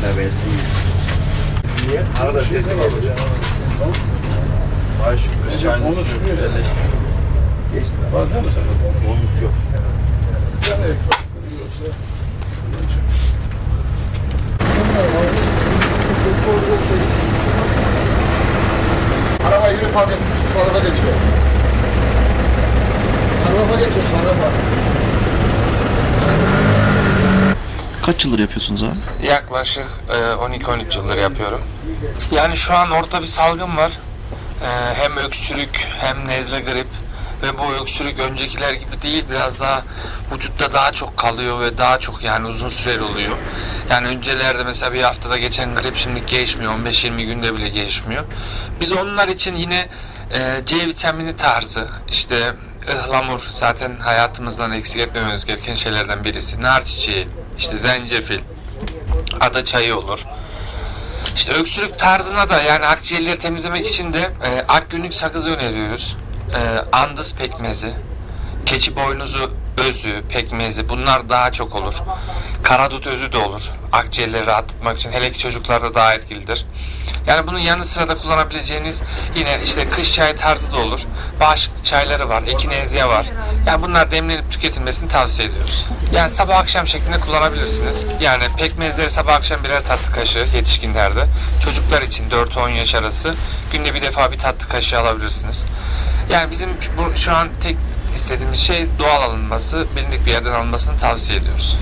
ara versin ya. Niye? Arada sesi geliyor. Ay şu kız çayını sürüyor, güzelleştiriyor. Geçti. Var değil mi sana? Bonus yok. Araba yürü park et. Araba geçiyor. Araba geçiyor. Araba. Kaç yıldır yapıyorsunuz abi? Yaklaşık 12-13 yıldır yapıyorum. Yani şu an ortada bir salgın var. Hem öksürük hem nezle grip ve bu öksürük öncekiler gibi değil, biraz daha vücutta daha çok kalıyor ve daha çok yani uzun süreli oluyor. Yani öncelerde mesela bir haftada geçen grip şimdi geçmiyor, 15-20 günde bile geçmiyor. Biz onlar için yine C vitamini tarzı, işte ıhlamur zaten hayatımızdan eksik etmememiz gereken şeylerden birisi. Nar çiçeği, işte zencefil, ada çayı olur. İşte öksürük tarzına da yani akciğerleri temizlemek için de akgünlük sakızı öneriyoruz. Andız pekmezi, keçi boynuzu özü, pekmezi bunlar daha çok olur. Karadut özü de olur. Akciğerleri rahatlatmak için hele ki çocuklarda daha etkilidir. Yani bunun yanı sıra da kullanabileceğiniz yine işte kış çayı tarzı da olur. Bağışıklık çayları var, ekinezya var. Yani bunlar demlenip tüketilmesini tavsiye ediyoruz. Yani sabah akşam şeklinde kullanabilirsiniz. Yani pekmezleri sabah akşam birer tatlı kaşığı yetişkinlerde. Çocuklar için 4-10 yaş arası günde bir defa bir tatlı kaşığı alabilirsiniz. Yani bizim şu an tek istediğimiz şey doğal alınması, bilindik bir yerden alınmasını tavsiye ediyoruz.